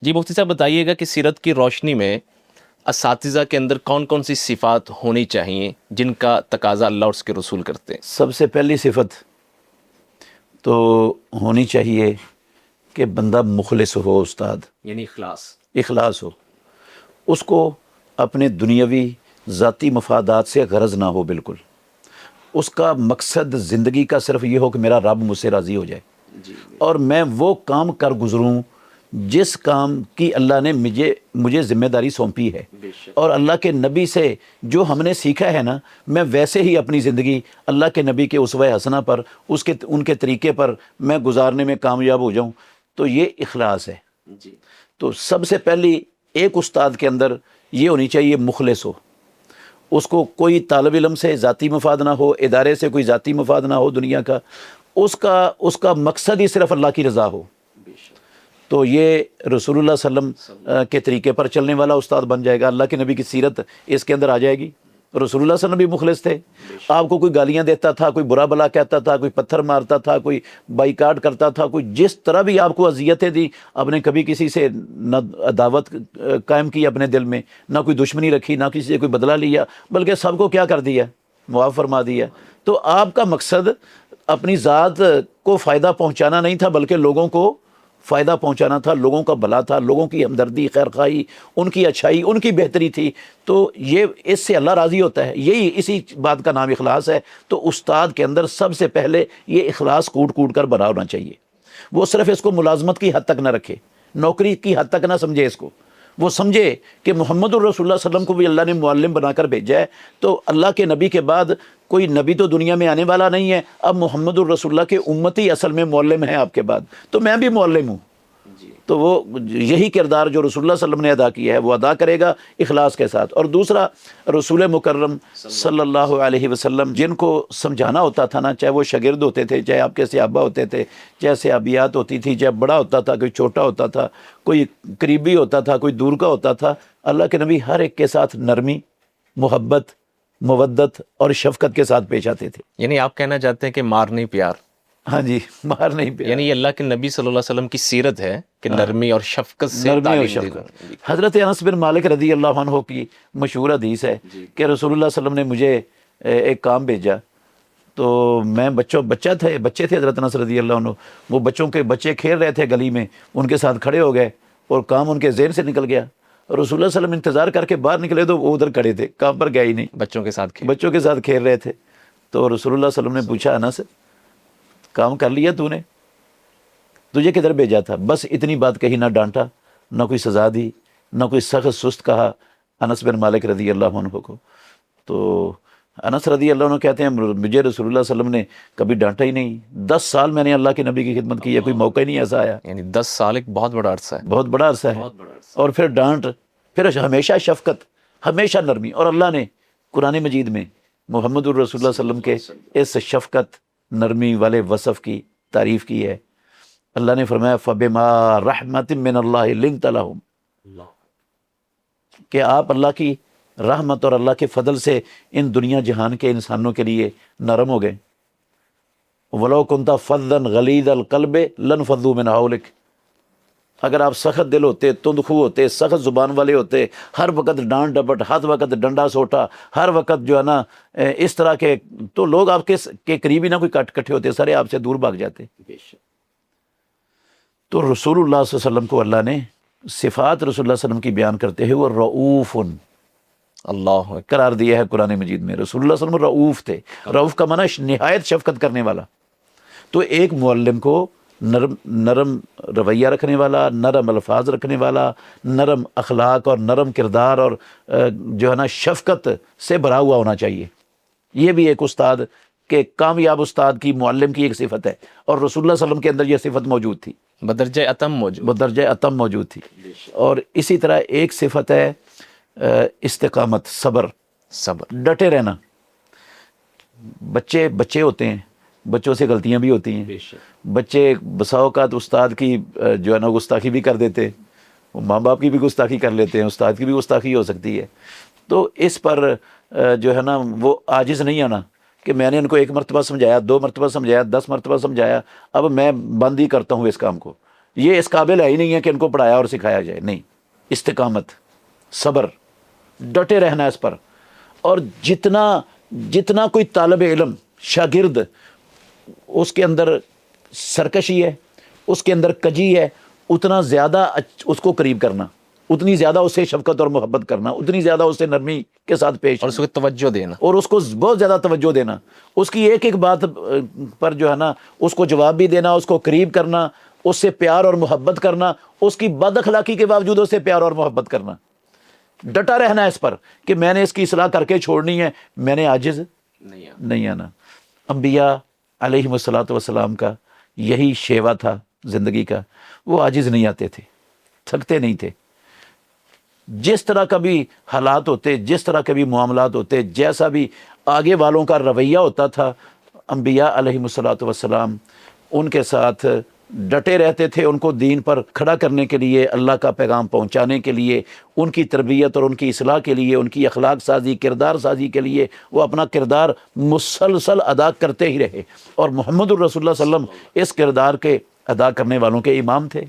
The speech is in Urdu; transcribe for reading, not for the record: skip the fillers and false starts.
جی مفتی صاحب بتائیے گا کہ سیرت کی روشنی میں اساتذہ کے اندر کون کون سی صفات ہونی چاہیے جن کا تقاضا اللہ اور اس کے رسول کرتے ہیں؟ سب سے پہلی صفت تو ہونی چاہیے کہ بندہ مخلص ہو، استاد یعنی اخلاص۔ اخلاص ہو، اس کو اپنے دنیاوی ذاتی مفادات سے غرض نہ ہو، بالکل اس کا مقصد زندگی کا صرف یہ ہو کہ میرا رب مجھ سے راضی ہو جائے جی اور میں وہ کام کر گزروں جس کام کی اللہ نے مجھے ذمہ داری سونپی ہے، بے شک۔ اور اللہ کے نبی سے جو ہم نے سیکھا ہے نا، میں ویسے ہی اپنی زندگی اللہ کے نبی کے اسوہ حسنہ پر ان کے طریقے پر میں گزارنے میں کامیاب ہو جاؤں، تو یہ اخلاص ہے۔ جی تو سب سے پہلی ایک استاد کے اندر یہ ہونی چاہیے مخلص ہو، اس کو کوئی طالب علم سے ذاتی مفاد نہ ہو، ادارے سے کوئی ذاتی مفاد نہ ہو دنیا کا، اس کا مقصد ہی صرف اللہ کی رضا ہو، بے شک۔ تو یہ رسول اللہ صلی اللہ علیہ وسلم کے طریقے پر چلنے والا استاد بن جائے گا، اللہ کے نبی کی سیرت اس کے اندر آ جائے گی۔ رسول اللہ صلی اللہ علیہ وسلم بھی مخلص تھے، آپ کو کوئی گالیاں دیتا تھا، کوئی برا بلا کہتا تھا، کوئی پتھر مارتا تھا، کوئی بائیکاٹ کرتا تھا، کوئی جس طرح بھی آپ کو اذیتیں دی، آپ نے کبھی کسی سے نہ عداوت قائم کی اپنے دل میں، نہ کوئی دشمنی رکھی، نہ کسی سے کوئی بدلہ لیا، بلکہ سب کو کیا کر دیا، معاف فرما دیا۔ تو آپ کا مقصد اپنی ذات کو فائدہ پہنچانا نہیں تھا، بلکہ لوگوں کو فائدہ پہنچانا تھا، لوگوں کا بھلا تھا، لوگوں کی ہمدردی، خیر خواہی، ان کی اچھائی، ان کی بہتری تھی۔ تو یہ اس سے اللہ راضی ہوتا ہے، اسی بات کا نام اخلاص ہے۔ تو استاد کے اندر سب سے پہلے یہ اخلاص کوٹ کوٹ کر بھرا ہونا چاہیے۔ وہ صرف اس کو ملازمت کی حد تک نہ رکھے، نوکری کی حد تک نہ سمجھے اس کو، وہ سمجھے کہ محمد الرسول اللہ صلی اللہ علیہ وسلم کو بھی اللہ نے معلم بنا کر بھیجا ہے، تو اللہ کے نبی کے بعد کوئی نبی تو دنیا میں آنے والا نہیں ہے، اب محمد الرسول اللہ کے امتی اصل میں معلم ہیں آپ کے بعد، تو میں بھی معلم ہوں۔ جی تو وہ یہی کردار جو رسول اللہ صلی اللہ علیہ وسلم نے ادا کیا ہے وہ ادا کرے گا اخلاص کے ساتھ۔ اور دوسرا، رسول مکرم صلی اللہ علیہ وسلم جن کو سمجھانا ہوتا تھا نا، چاہے وہ شاگرد ہوتے تھے، چاہے آپ کے صحابہ ہوتے تھے، چاہے صحابیات ہوتی تھی، چاہے بڑا ہوتا تھا، کوئی چھوٹا ہوتا تھا، کوئی قریبی ہوتا تھا، کوئی دور کا ہوتا تھا، اللہ کے نبی ہر ایک کے ساتھ نرمی، محبت، مودت اور شفقت کے ساتھ پیش آتے تھے۔ یعنی آپ کہنا چاہتے ہیں کہ مار نہیں پیار، ہاں جی، مار نہیں پیا، یعنی یہ اللہ کے نبی صلی اللہ علیہ وسلم کی سیرت ہے کہ نرمی اور شفقت سے نرمی اور تعلیم شفقت۔ دینا۔ حضرت انس بن مالک رضی اللہ عنہ کی مشہور حدیث ہے کہ رسول اللہ صلی اللہ علیہ وسلم نے مجھے ایک کام بھیجا، تو میں بچے تھے حضرت انس رضی اللہ عنہ، وہ بچے کھیل رہے تھے گلی میں، ان کے ساتھ کھڑے ہو گئے اور کام ان کے ذہن سے نکل گیا، اور رسول اللہ صلی اللہ علیہ وسلم انتظار کر کے باہر نکلے تو وہ ادھر کھڑے تھے، کام پر گئے ہی نہیں، بچوں کے ساتھ بچوں کے ساتھ کھیل رہے تھے۔ تو رسول اللہ صلی اللہ علیہ وسلم نے پوچھا، انس کام کر لیا تو نے، تجھے کدھر بھیجا تھا؟ بس اتنی بات کہی، نہ ڈانٹا، نہ کوئی سزا دی، نہ کوئی سخت سست کہا انس بن مالک رضی اللہ عنہ کو۔ تو انس رضی اللہ عنہ کہتے ہیں مجھے رسول اللہ صلی اللہ علیہ وسلم نے کبھی ڈانٹا ہی نہیں، 10 سال میں نے اللہ کے نبی کی خدمت کی ہے، کوئی موقع ہی نہیں ایسا آیا، یعنی 10 سال ایک بہت بڑا عرصہ ہے۔ بہت بڑا عرصہ ہے۔ اور پھر ڈانٹ، پھر ہمیشہ شفقت، ہمیشہ نرمی، اور اللہ نے قرآن مجید میں محمد الرسول اللہ صلی اللہ علیہ وسلم کے اس شفقت نرمی والے وصف کی تعریف کی ہے۔ اللہ نے فرمایا فَبِمَا رَحْمَةٍ مِّنَ اللَّهِ لِنْتَ لَهُمْ، کہ آپ اللہ کی رحمت اور اللہ کے فضل سے ان دنیا جہان کے انسانوں کے لیے نرم ہو گئے۔ وَلَوْ كُنْتَ فَظًّا غَلِيظَ الْقَلْبِ لَانفَضُّوا مِنْ حَوْلِكَ، اگر آپ سخت دل ہوتے، تند خو ہوتے، سخت زبان والے ہوتے، ہر وقت ڈانٹ ڈپٹ، ہر وقت ڈنڈا سوٹا، ہر وقت جو ہے نا اس طرح کے، تو لوگ آپ کے قریب ہی نہ کوئی کٹھے ہوتے، سارے آپ سے دور بھاگ جاتے۔ تو رسول اللہ صلی اللہ علیہ وسلم کو اللہ نے صفات رسول اللہ صلی اللہ علیہ وسلم کی بیان کرتے ہوئے وہ رؤوف اللہ قرار دیا ہے قرآن مجید میں۔ رسول اللہ صلی اللہ علیہ وسلم رؤوف تھے، رؤوف کا معنی نہایت شفقت کرنے والا۔ تو ایک معلم کو نرم رویہ رکھنے والا، نرم الفاظ رکھنے والا، نرم اخلاق اور نرم کردار اور جو ہے نا شفقت سے بھرا ہوا ہونا چاہیے۔ یہ بھی ایک استاد کے، کامیاب استاد کی، معلم کی ایک صفت ہے، اور رسول اللہ صلی اللہ علیہ وسلم کے اندر یہ صفت موجود تھی، بدرجہ اتم موجود۔ بدرجہ اتم موجود تھی۔ اور اسی طرح ایک صفت ہے استقامت، صبر، ڈٹے رہنا۔ بچے ہوتے ہیں، بچوں سے غلطیاں بھی ہوتی ہیں، بچے بسا اوقات استاد کی جو ہے نا گستاخی بھی کر دیتے ہیں، وہ ماں باپ کی بھی گستاخی کر لیتے ہیں، استاد کی بھی گستاخی ہو سکتی ہے۔ تو اس پر جو ہے نا وہ عاجز نہیں آنا کہ میں نے ان کو 1 مرتبہ سمجھایا، 2 مرتبہ سمجھایا، 10 مرتبہ سمجھایا، اب میں بند ہی کرتا ہوں اس کام کو، یہ اس قابل ہے ہی نہیں ہے کہ ان کو پڑھایا اور سکھایا جائے، نہیں، استقامت، صبر، ڈٹے رہنا اس پر. اور جتنا کوئی طالب علم شاگرد اس کے اندر سرکشی ہے، اس کے اندر کجی ہے، اتنا زیادہ اس کو قریب کرنا، اتنی زیادہ اس سے شفقت اور محبت کرنا، اتنی زیادہ اس سے نرمی کے ساتھ پیش اور اس کو توجہ دینا. اور اس کو بہت زیادہ توجہ دینا، اس کی ایک ایک بات پر جو ہے نا اس کو جواب بھی دینا، اس کو قریب کرنا، اس سے پیار اور محبت کرنا، اس کی بد اخلاقی کے باوجود اس سے پیار اور محبت کرنا، ڈٹا رہنا اس پر کہ میں نے اس کی اصلاح کر کے چھوڑنی ہے، میں نے عاجز نہیں آنا. انبیاء علیہم الصلوۃ والسلام کا یہی شیوا تھا زندگی کا، وہ عاجز نہیں آتے تھے، تھکتے نہیں تھے. جس طرح کا بھی حالات ہوتے، جس طرح کے بھی معاملات ہوتے، جیسا بھی آگے والوں کا رویہ ہوتا تھا، انبیاء علیہم الصلوۃ والسلام ان کے ساتھ ڈٹے رہتے تھے، ان کو دین پر کھڑا کرنے کے لیے، اللہ کا پیغام پہنچانے کے لیے، ان کی تربیت اور ان کی اصلاح کے لیے، ان کی اخلاق سازی، کردار سازی کے لیے وہ اپنا کردار مسلسل ادا کرتے ہی رہے. اور محمد الرسول اللہ صلی اللہ علیہ وسلم اس کردار کے ادا کرنے والوں کے امام تھے.